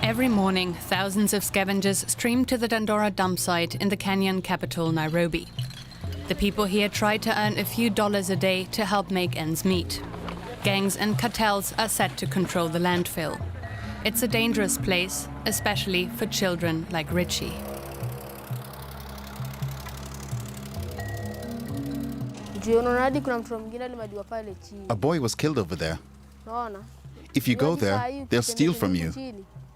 Every morning, thousands of scavengers stream to the Dandora dump site in the Kenyan capital, Nairobi. The people here try to earn a few dollars a day to help make ends meet. Gangs and cartels are set to control the landfill. It's a dangerous place, especially for children like Richie. A boy was killed over there. If you go there, they'll steal from you.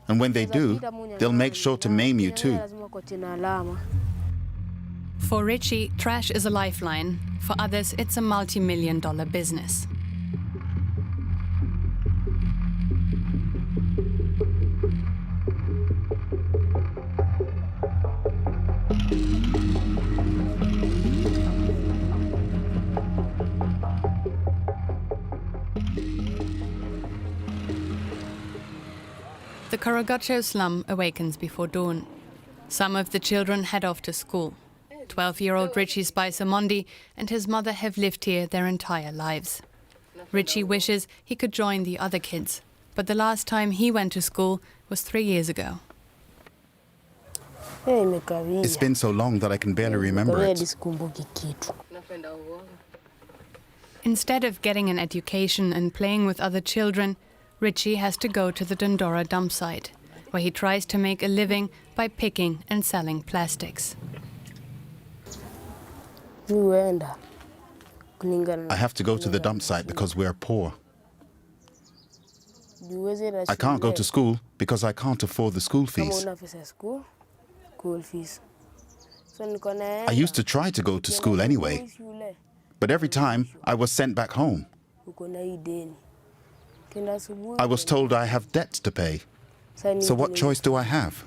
And when they do, they'll make sure to maim you too. For Richie, trash is a lifeline. For others, it's a multi-million-dollar business. The Korogocho slum awakens before dawn. Some of the children head off to school. 12-year-old Richie Spicer Mondi and his mother have lived here their entire lives. Richie wishes he could join the other kids, but the last time he went to school was 3 years ago. It's been so long that I can barely remember it. Instead of getting an education and playing with other children, Richie has to go to the Dandora dump site, where he tries to make a living by picking and selling plastics. I have to go to the dump site because we're poor. I can't go to school because I can't afford the school fees. I used to try to go to school anyway, but every time I was sent back home. I was told I have debts to pay. So what choice do I have?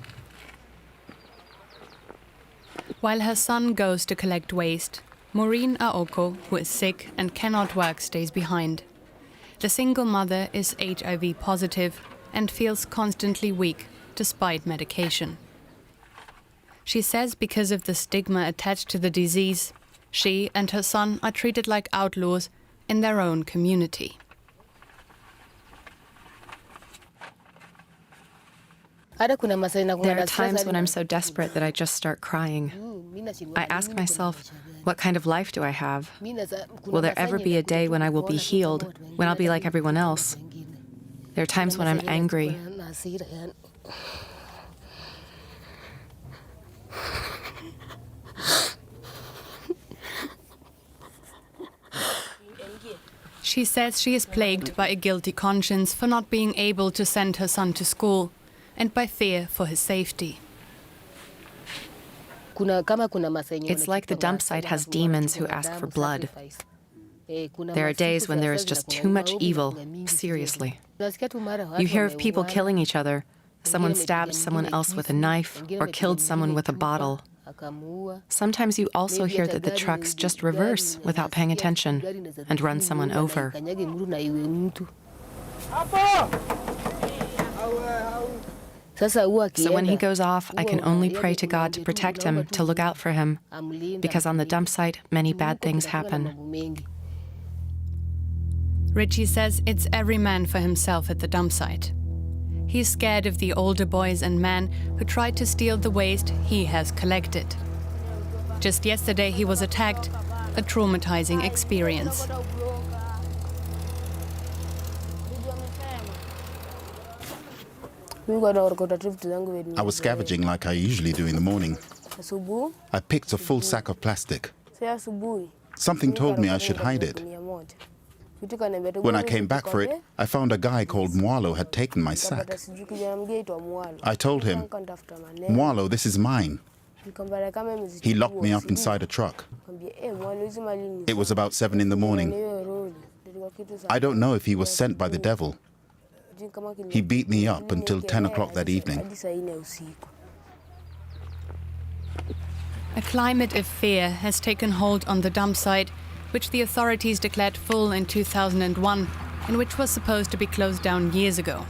While her son goes to collect waste, Maureen Aoko, who is sick and cannot work, stays behind. The single mother is HIV positive and feels constantly weak despite medication. She says because of the stigma attached to the disease, she and her son are treated like outlaws in their own community. There are times when I'm so desperate that I just start crying. I ask myself, what kind of life do I have? Will there ever be a day when I will be healed, when I'll be like everyone else? There are times when I'm angry. She says she is plagued by a guilty conscience for not being able to send her son to school, and by fear for his safety. It's like the dump site has demons who ask for blood. There are days when there is just too much evil, seriously. You hear of people killing each other. Someone stabbed someone else with a knife or killed someone with a bottle. Sometimes you also hear that the trucks just reverse without paying attention and run someone over. So when he goes off, I can only pray to God to protect him, to look out for him, because on the dump site, many bad things happen. Richie says it's every man for himself at the dump site. He's scared of the older boys and men who tried to steal the waste he has collected. Just yesterday he was attacked, a traumatizing experience. I was scavenging like I usually do in the morning. I picked a full sack of plastic. Something told me I should hide it. When I came back for it, I found a guy called Mwalo had taken my sack. I told him, "Mwalo, this is mine." He locked me up inside a truck. It was about 7 in the morning. I don't know if he was sent by the devil. He beat me up until 10 o'clock that evening. A climate of fear has taken hold on the dump site, which the authorities declared full in 2001 and which was supposed to be closed down years ago.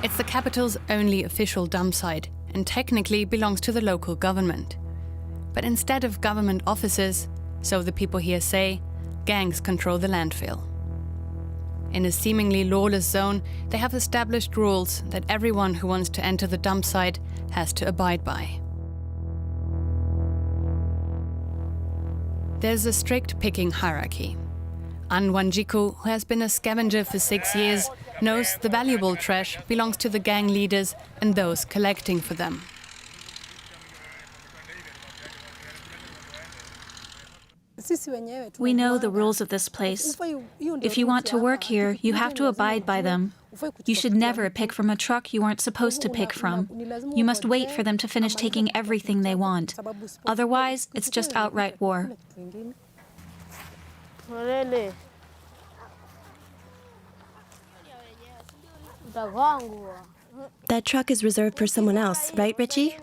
It's the capital's only official dump site and technically belongs to the local government. But instead of government offices, so the people here say, gangs control the landfill. In a seemingly lawless zone, they have established rules that everyone who wants to enter the dump site has to abide by. There's a strict picking hierarchy. An Wanjiku, who has been a scavenger for 6 years, knows the valuable trash belongs to the gang leaders and those collecting for them. We know the rules of this place. If you want to work here, you have to abide by them. You should never pick from a truck you aren't supposed to pick from. You must wait for them to finish taking everything they want. Otherwise, it's just outright war. That truck is reserved for someone else, right, Richie?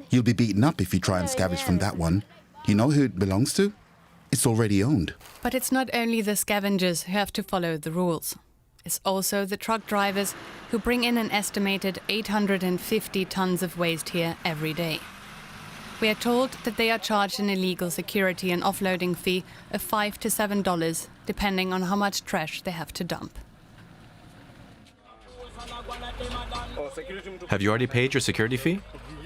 You'll be beaten up if you try and scavenge from that one. You know who it belongs to? It's already owned. But it's not only the scavengers who have to follow the rules. It's also the truck drivers who bring in an estimated 850 tons of waste here every day. We are told that they are charged an illegal security and offloading fee of $5 to $7, depending on how much trash they have to dump. Have you already paid your security fee?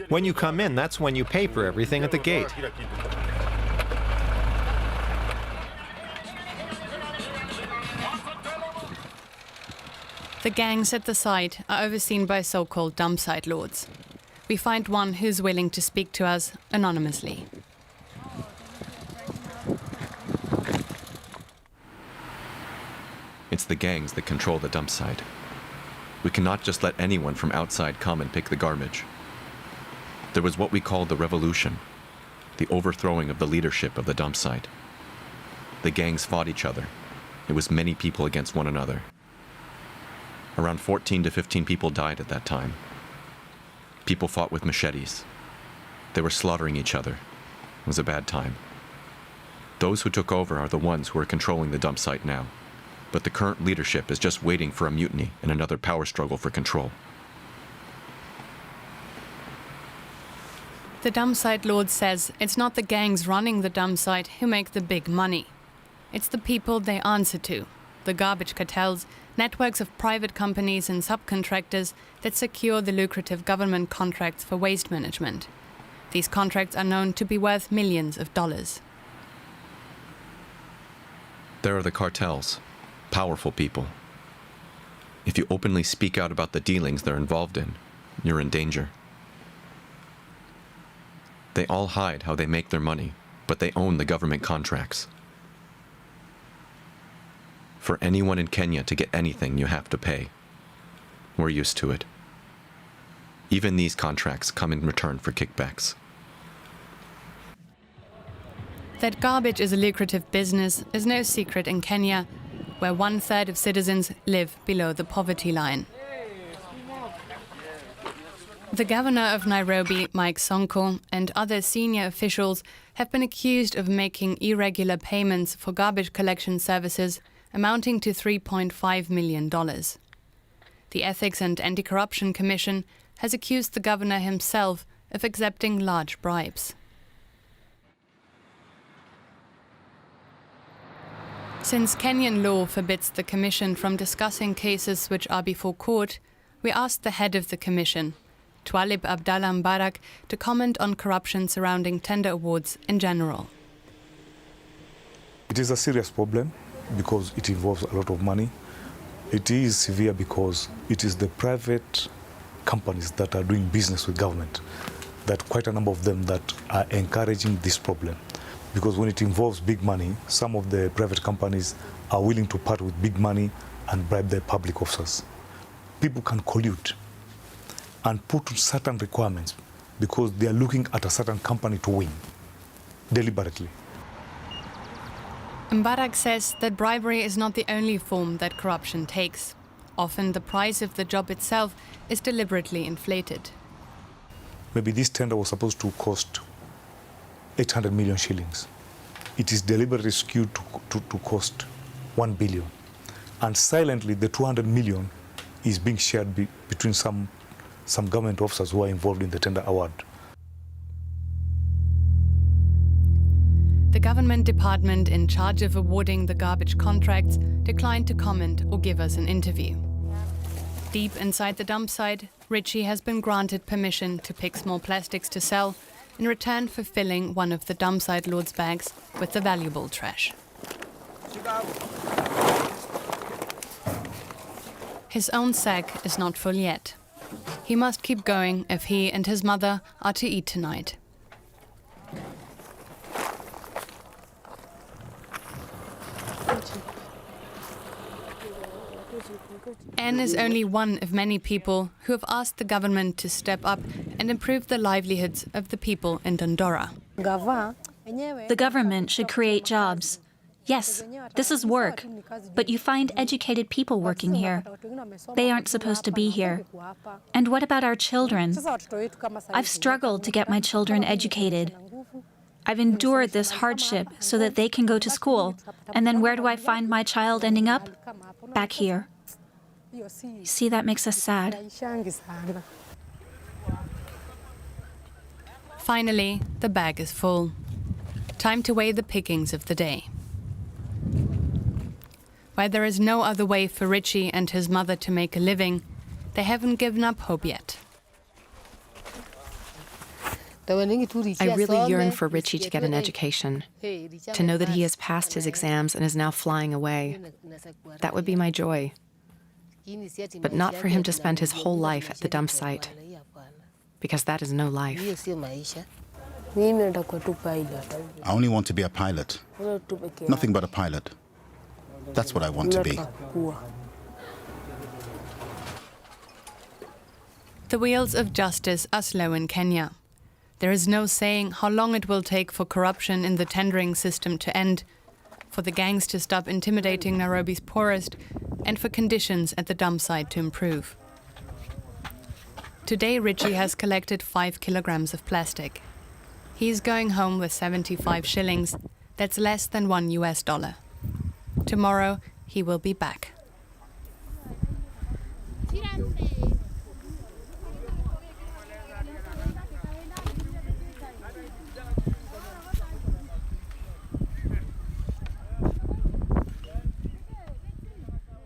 When you come in, that's when you pay for everything at the gate. The gangs at the site are overseen by so-called dump site lords. We find one who's willing to speak to us anonymously. It's the gangs that control the dump site. We cannot just let anyone from outside come and pick the garbage. There was what we called the revolution, the overthrowing of the leadership of the dump site. The gangs fought each other. It was many people against one another. Around 14 to 15 people died at that time. People fought with machetes. They were slaughtering each other. It was a bad time. Those who took over are the ones who are controlling the dump site now. But the current leadership is just waiting for a mutiny and another power struggle for control. The dump site lord says it's not the gangs running the dump site who make the big money. It's the people they answer to, the garbage cartels, networks of private companies and subcontractors that secure the lucrative government contracts for waste management. These contracts are known to be worth millions of dollars. There are the cartels, powerful people. If you openly speak out about the dealings they're involved in, you're in danger. They all hide how they make their money, but they own the government contracts. For anyone in Kenya to get anything, you have to pay. We're used to it. Even these contracts come in return for kickbacks. That garbage is a lucrative business is no secret in Kenya, where 1/3 of citizens live below the poverty line. The governor of Nairobi, Mike Sonko, and other senior officials have been accused of making irregular payments for garbage collection services amounting to $3.5 million. The Ethics and Anti-Corruption Commission has accused the governor himself of accepting large bribes. Since Kenyan law forbids the commission from discussing cases which are before court, we asked the head of the commission, Twalib Abdallah Mbarak, to comment on corruption surrounding tender awards in general. It is a serious problem because it involves a lot of money. It is severe because it is the private companies that are doing business with government, that quite a number of them that are encouraging this problem. Because when it involves big money, some of the private companies are willing to part with big money and bribe their public officers. People can collude and put certain requirements because they are looking at a certain company to win, deliberately. Mbarak says that bribery is not the only form that corruption takes. Often the price of the job itself is deliberately inflated. Maybe this tender was supposed to cost 800 million shillings. It is deliberately skewed to cost 1 billion. And silently, the 200 million is being shared between some government officers who are involved in the tender award. The government department in charge of awarding the garbage contracts declined to comment or give us an interview. Deep inside the dump site, Richie has been granted permission to pick small plastics to sell in return for filling one of the dump site lord's bags with the valuable trash. His own sack is not full yet. He must keep going if he and his mother are to eat tonight. Anne is only one of many people who have asked the government to step up and improve the livelihoods of the people in Dandora. The government should create jobs. Yes, this is work, but you find educated people working here. They aren't supposed to be here. And what about our children? I've struggled to get my children educated. I've endured this hardship so that they can go to school. And then where do I find my child ending up? Back here. See, that makes us sad. Finally, the bag is full. Time to weigh the pickings of the day. While there is no other way for Richie and his mother to make a living, they haven't given up hope yet. I really yearn for Richie to get an education, to know that he has passed his exams and is now flying away. That would be my joy. But not for him to spend his whole life at the dump site, because that is no life. I only want to be a pilot. Nothing but a pilot. That's what I want to be. The wheels of justice are slow in Kenya. There is no saying how long it will take for corruption in the tendering system to end, for the gangs to stop intimidating Nairobi's poorest, and for conditions at the dump site to improve. Today, Richie has collected 5 kilograms of plastic. He's going home with 75 shillings. That's less than $1. Tomorrow, he will be back.